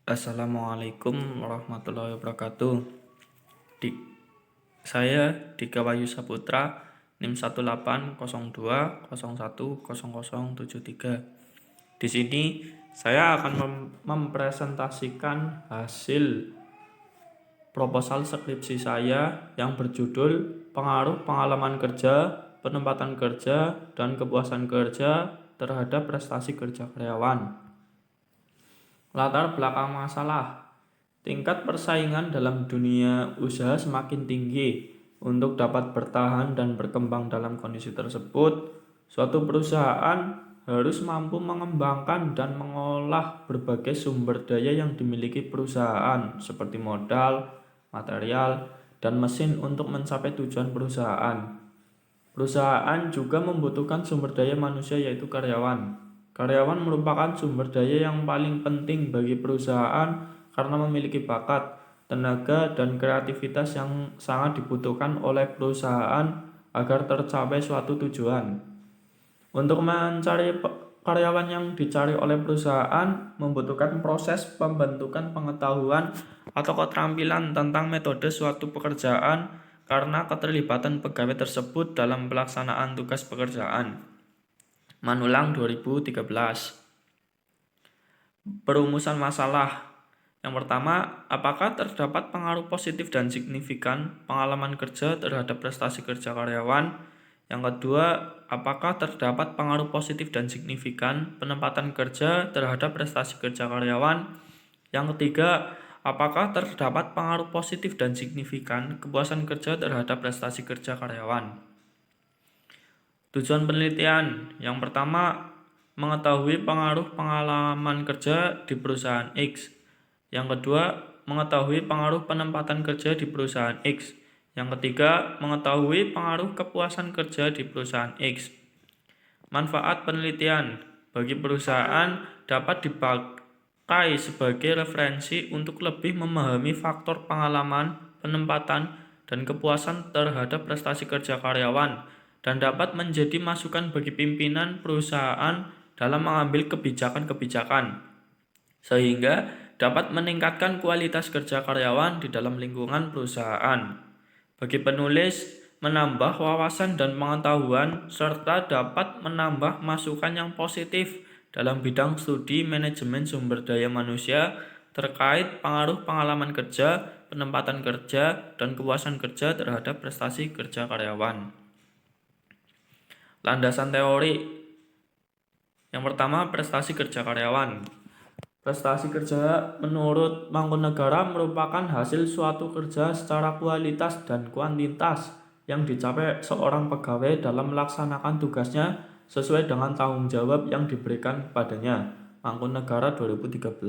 Assalamualaikum warahmatullahi wabarakatuh. Di, saya Dika Wahyu Saputra, NIM 1802010073. Di sini saya akan mempresentasikan hasil proposal skripsi saya yang berjudul Pengaruh Pengalaman Kerja, Penempatan Kerja, dan Kepuasan Kerja terhadap Prestasi Kerja Karyawan. Latar belakang masalah: tingkat persaingan dalam dunia usaha semakin tinggi. Untuk dapat bertahan dan berkembang dalam kondisi tersebut, suatu perusahaan harus mampu mengembangkan dan mengolah berbagai sumber daya yang dimiliki perusahaan, seperti modal, material, dan mesin untuk mencapai tujuan perusahaan. Perusahaan juga membutuhkan sumber daya manusia, yaitu karyawan. Karyawan merupakan sumber daya yang paling penting bagi perusahaan karena memiliki bakat, tenaga, dan kreativitas yang sangat dibutuhkan oleh perusahaan agar tercapai suatu tujuan. Untuk mencari karyawan yang dicari oleh perusahaan membutuhkan proses pembentukan pengetahuan atau keterampilan tentang metode suatu pekerjaan karena keterlibatan pegawai tersebut dalam pelaksanaan tugas pekerjaan. Manulang 2013. Perumusan masalah. Yang pertama, apakah terdapat pengaruh positif dan signifikan pengalaman kerja terhadap prestasi kerja karyawan? Yang kedua, apakah terdapat pengaruh positif dan signifikan penempatan kerja terhadap prestasi kerja karyawan? Yang ketiga, apakah terdapat pengaruh positif dan signifikan kepuasan kerja terhadap prestasi kerja karyawan? Tujuan penelitian. Yang pertama, mengetahui pengaruh pengalaman kerja di perusahaan X. Yang kedua, mengetahui pengaruh penempatan kerja di perusahaan X. Yang ketiga, mengetahui pengaruh kepuasan kerja di perusahaan X. Manfaat penelitian. Bagi perusahaan dapat dipakai sebagai referensi untuk lebih memahami faktor pengalaman, penempatan, dan kepuasan terhadap prestasi kerja karyawan, dan dapat menjadi masukan bagi pimpinan perusahaan dalam mengambil kebijakan-kebijakan, sehingga dapat meningkatkan kualitas kerja karyawan di dalam lingkungan perusahaan. Bagi penulis, menambah wawasan dan pengetahuan, serta dapat menambah masukan yang positif dalam bidang studi manajemen sumber daya manusia terkait pengaruh pengalaman kerja, penempatan kerja, dan kepuasan kerja terhadap prestasi kerja karyawan. Landasan teori. Yang pertama, prestasi kerja karyawan. Prestasi kerja menurut Mangkunegara merupakan hasil suatu kerja secara kualitas dan kuantitas yang dicapai seorang pegawai dalam melaksanakan tugasnya sesuai dengan tanggung jawab yang diberikan kepadanya. Mangkunegara 2013.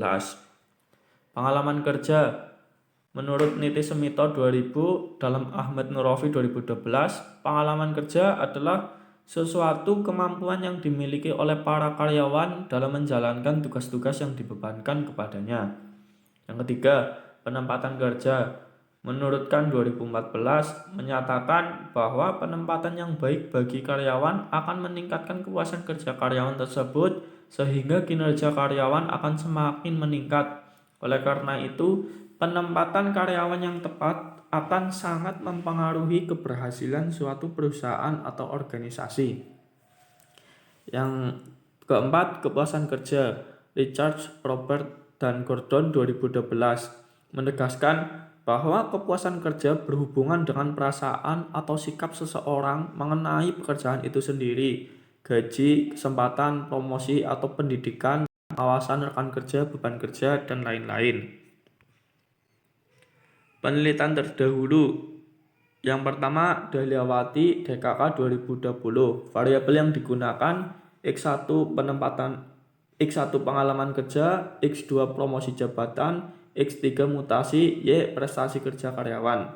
Pengalaman kerja. Menurut Niti Semito 2000 dalam Ahmad Nurafi 2012, pengalaman kerja adalah sesuatu kemampuan yang dimiliki oleh para karyawan dalam menjalankan tugas-tugas yang dibebankan kepadanya. Yang ketiga, penempatan kerja. Menurut Kan 2014 menyatakan bahwa penempatan yang baik bagi karyawan akan meningkatkan kepuasan kerja karyawan tersebut sehingga kinerja karyawan akan semakin meningkat. Oleh karena itu, penempatan karyawan yang tepat akan sangat mempengaruhi keberhasilan suatu perusahaan atau organisasi. Yang keempat, kepuasan kerja. Richard, Robert, dan Gordon 2012 menegaskan bahwa kepuasan kerja berhubungan dengan perasaan atau sikap seseorang mengenai pekerjaan itu sendiri, gaji, kesempatan, promosi atau pendidikan, pengawasan rekan kerja, beban kerja, dan lain-lain. Penelitian terdahulu. Yang pertama, Dahliawati, DKK 2020. Variabel yang digunakan X1 pengalaman kerja, X2 promosi jabatan, X3 mutasi, Y prestasi kerja karyawan.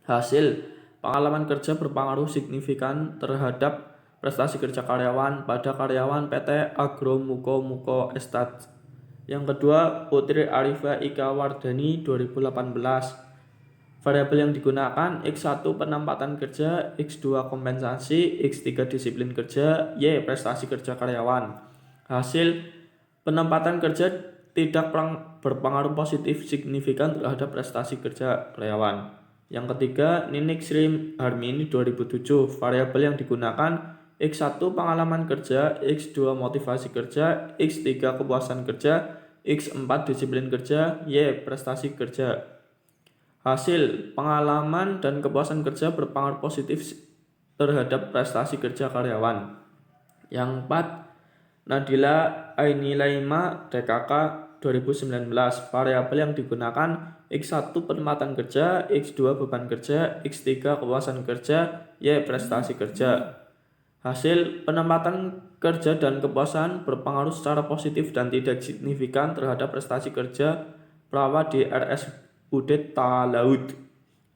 Hasil, pengalaman kerja berpengaruh signifikan terhadap prestasi kerja karyawan pada karyawan PT Agro Muko Estate. Yang kedua, Putri Arifah Ika Wardani 2018. Variabel yang digunakan X1 penempatan kerja, X2 kompensasi, X3 disiplin kerja, Y prestasi kerja karyawan. Hasil, penempatan kerja tidak berpengaruh positif signifikan terhadap prestasi kerja karyawan. Yang ketiga, Ninik Sri Harmini 2007, variabel yang digunakan X1 pengalaman kerja, X2 motivasi kerja, X3 kepuasan kerja, X4 disiplin kerja, Y prestasi kerja. Hasil, pengalaman dan kepuasan kerja berpengaruh positif terhadap prestasi kerja karyawan. Yang 4, Nadila Aini Laima DKK 2019, variabel yang digunakan X1 penempatan kerja, X2 beban kerja, X3 kepuasan kerja, Y prestasi kerja. Hasil, penempatan kerja dan kepuasan berpengaruh secara positif dan tidak signifikan terhadap prestasi kerja perawat di RSUD Talaud.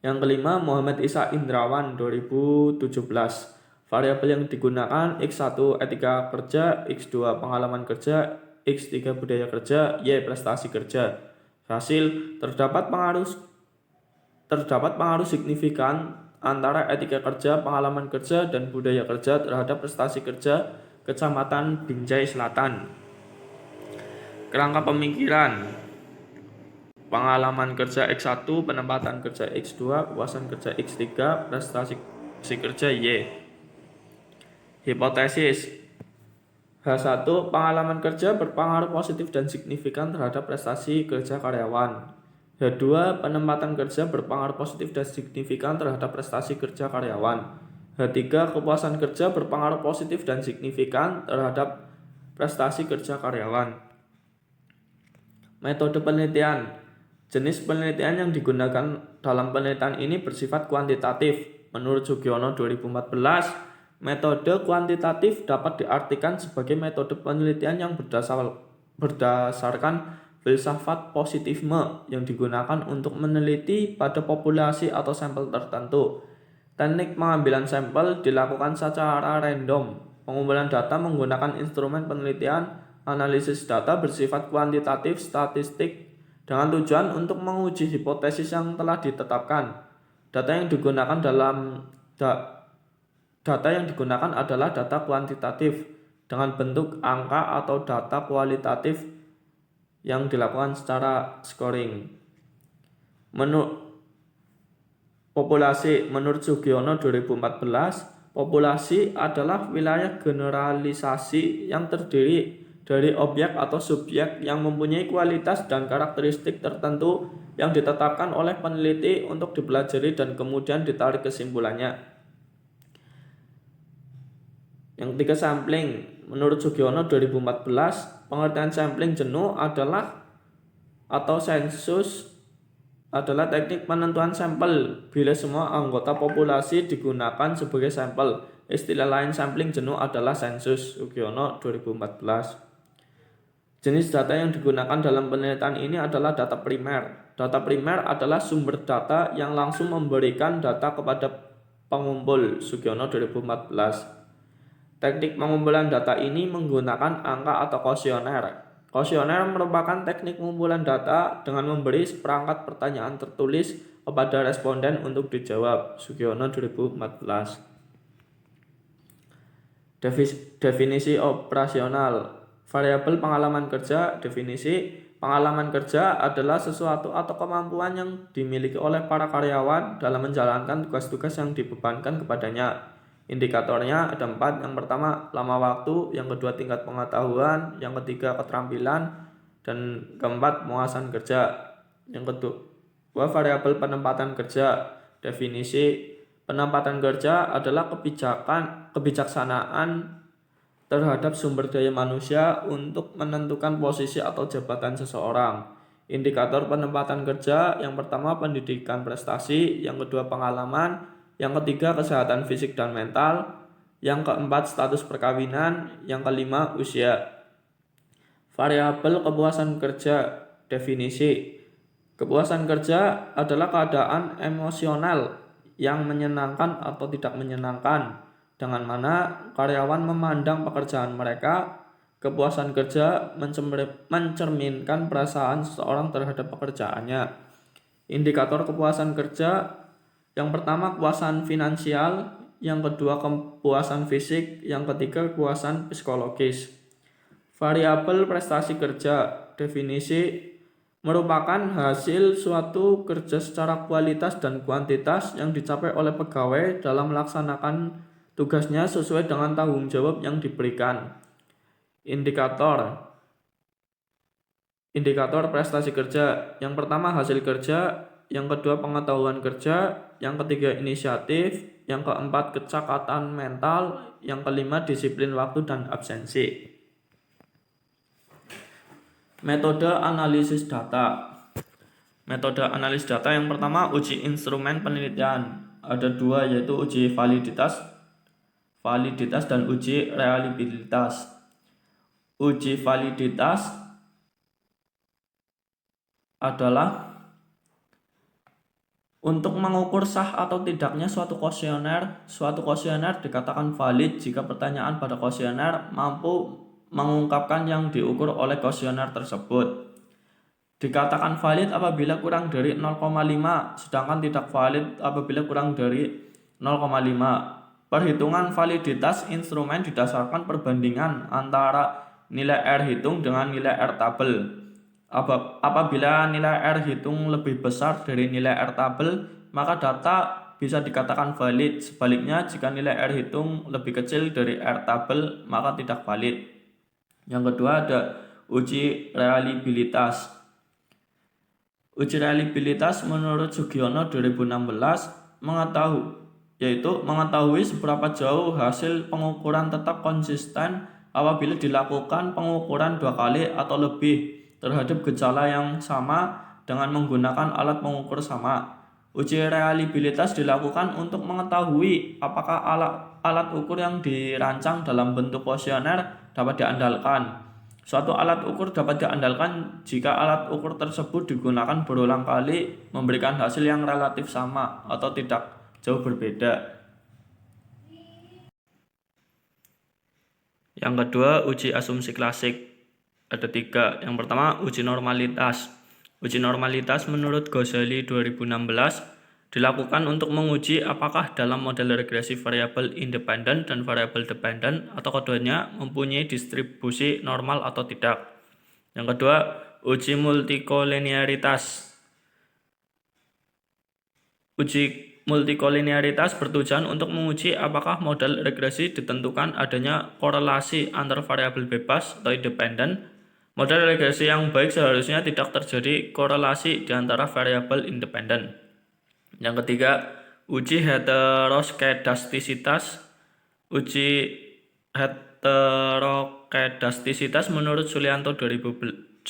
Yang kelima, Muhammad Isa Indrawan 2017, variabel yang digunakan X1 etika kerja, X2 pengalaman kerja, X3 budaya kerja, Y prestasi kerja. Hasil, terdapat pengaruh signifikan antara etika kerja, pengalaman kerja, dan budaya kerja terhadap prestasi kerja Kecamatan Binjai Selatan. Kerangka pemikiran: pengalaman kerja X1, penempatan kerja X2, kepuasan kerja X3, prestasi kerja Y. Hipotesis: H1, pengalaman kerja berpengaruh positif dan signifikan terhadap prestasi kerja karyawan. H2, penempatan kerja berpengaruh positif dan signifikan terhadap prestasi kerja karyawan. H3, kepuasan kerja berpengaruh positif dan signifikan terhadap prestasi kerja karyawan. Metode penelitian: jenis penelitian yang digunakan dalam penelitian ini bersifat kuantitatif. Menurut Sugiono 2014, metode kuantitatif dapat diartikan sebagai metode penelitian yang berdasarkan filsafat positivisme yang digunakan untuk meneliti pada populasi atau sampel tertentu. Teknik pengambilan sampel dilakukan secara random. Pengumpulan data menggunakan instrumen penelitian analisis data bersifat kuantitatif statistik dengan tujuan untuk menguji hipotesis yang telah ditetapkan. Data yang digunakan adalah data kuantitatif dengan bentuk angka atau data kualitatif yang dilakukan secara scoring. Menurut Sugiono 2014, populasi adalah wilayah generalisasi yang terdiri dari objek atau subjek yang mempunyai kualitas dan karakteristik tertentu yang ditetapkan oleh peneliti untuk dipelajari dan kemudian ditarik kesimpulannya. Yang ketiga, sampling. Menurut Sugiono 2014, pengertian sampling jenuh atau sensus adalah teknik penentuan sampel bila semua anggota populasi digunakan sebagai sampel. Istilah lain sampling jenuh adalah sensus. Sugiono 2014. Jenis data yang digunakan dalam penelitian ini adalah data primer. Data primer adalah sumber data yang langsung memberikan data kepada pengumpul. Sugiono 2014. Teknik pengumpulan data ini menggunakan angka atau kuesioner. Kuesioner merupakan teknik pengumpulan data dengan memberi seperangkat pertanyaan tertulis kepada responden untuk dijawab. Sugiono 2014. Definisi operasional. Variabel pengalaman kerja. Definisi: pengalaman kerja adalah sesuatu atau kemampuan yang dimiliki oleh para karyawan dalam menjalankan tugas-tugas yang dibebankan kepadanya. Indikatornya ada 4. Yang pertama, lama waktu. Yang kedua, tingkat pengetahuan. Yang ketiga, keterampilan. Dan keempat, penguasaan kerja. Yang kedua, variabel penempatan kerja. Definisi: penempatan kerja adalah kebijaksanaan terhadap sumber daya manusia untuk menentukan posisi atau jabatan seseorang. Indikator penempatan kerja: yang pertama, pendidikan prestasi. Yang kedua, pengalaman. Yang ketiga, kesehatan fisik dan mental. Yang keempat, status perkawinan. Yang kelima, usia. Variabel kepuasan kerja. Definisi: kepuasan kerja adalah keadaan emosional yang menyenangkan atau tidak menyenangkan, dengan mana karyawan memandang pekerjaan mereka. Kepuasan kerja mencerminkan perasaan seseorang terhadap pekerjaannya. Indikator kepuasan kerja: yang pertama, kepuasan finansial. Yang kedua, kepuasan fisik. Yang ketiga, kepuasan psikologis. Variabel prestasi kerja. definisi merupakan hasil suatu kerja secara kualitas dan kuantitas yang dicapai oleh pegawai dalam melaksanakan tugasnya sesuai dengan tanggung jawab yang diberikan. Indikator prestasi kerja. Yang pertama hasil kerja, yang kedua pengetahuan kerja, yang ketiga inisiatif, yang keempat kecakapan mental, yang kelima disiplin waktu dan absensi. Metode analisis data. Metode analisis data yang pertama uji instrumen penelitian. Ada dua, yaitu uji validitas dan uji reliabilitas. Uji validitas adalah untuk mengukur sah atau tidaknya suatu kuesioner. Suatu kuesioner dikatakan valid jika pertanyaan pada kuesioner mampu mengungkapkan yang diukur oleh kuesioner tersebut. Dikatakan valid apabila kurang dari 0,5, sedangkan tidak valid apabila kurang dari 0,5. Perhitungan validitas instrumen didasarkan perbandingan antara nilai R hitung dengan nilai R tabel. Apabila nilai R hitung lebih besar dari nilai R tabel, maka data bisa dikatakan valid. Sebaliknya, jika nilai R hitung lebih kecil dari R tabel, maka tidak valid. Yang kedua ada uji reliabilitas. Uji reliabilitas menurut Sugiono 2016 mengetahui seberapa jauh hasil pengukuran tetap konsisten apabila dilakukan pengukuran 2 kali atau lebih terhadap gejala yang sama dengan menggunakan alat pengukur sama. Uji reliabilitas dilakukan untuk mengetahui apakah alat ukur yang dirancang dalam bentuk kuesioner dapat diandalkan. Suatu alat ukur dapat diandalkan jika alat ukur tersebut digunakan berulang kali memberikan hasil yang relatif sama atau tidak jauh berbeda. Yang kedua, uji asumsi klasik. Ada 3. Yang pertama, uji normalitas. Uji normalitas menurut Ghazali 2016 dilakukan untuk menguji apakah dalam model regresi variabel independen dan variabel dependen atau keduanya mempunyai distribusi normal atau tidak. Yang kedua, uji multikolinearitas. Uji multikolinearitas bertujuan untuk menguji apakah model regresi ditentukan adanya korelasi antar variabel bebas atau independen. Model regresi yang baik seharusnya tidak terjadi korelasi di antara variabel independen. Yang ketiga, uji heterokedastisitas. Uji heterokedastisitas menurut Sulianto 2011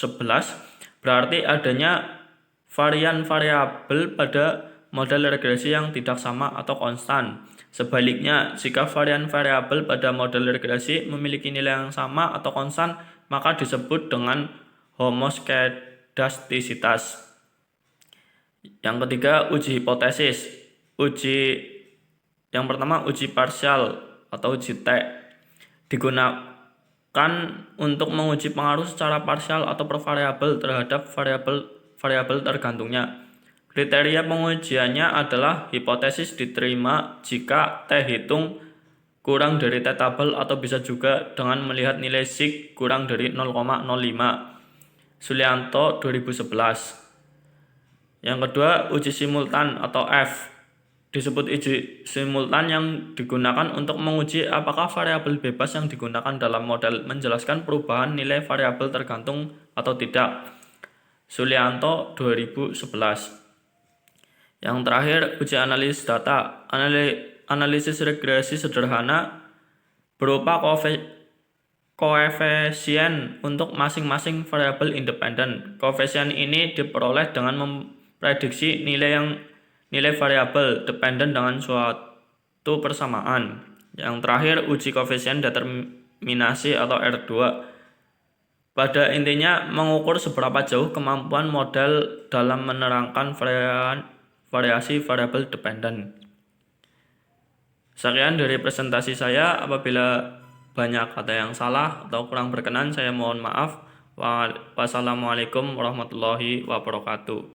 berarti adanya varian variabel pada model regresi yang tidak sama atau konstan. Sebaliknya, jika varian variabel pada model regresi memiliki nilai yang sama atau konstan, maka disebut dengan homoskedastisitas. Yang ketiga, uji hipotesis. Yang pertama, uji parsial atau uji T. Digunakan untuk menguji pengaruh secara parsial atau per variabel terhadap variabel tergantungnya. Kriteria pengujiannya adalah hipotesis diterima jika T hitung kurang dari T tabel atau bisa juga dengan melihat nilai sig kurang dari 0,05. Sulianto 2011. Yang kedua, uji simultan atau F. Disebut uji simultan yang digunakan untuk menguji apakah variabel bebas yang digunakan dalam model menjelaskan perubahan nilai variabel tergantung atau tidak. Sulianto 2011. Yang terakhir, uji analisis data. Analisis regresi sederhana berupa koefisien untuk masing-masing variabel independen. Koefisien ini diperoleh dengan memprediksi nilai variabel dependen dengan suatu persamaan. Yang terakhir, uji koefisien determinasi atau R2. Pada intinya mengukur seberapa jauh kemampuan model dalam menerangkan variasi variabel dependen. Sekian dari presentasi saya. Apabila banyak kata yang salah atau kurang berkenan, saya mohon maaf. Wassalamualaikum warahmatullahi wabarakatuh.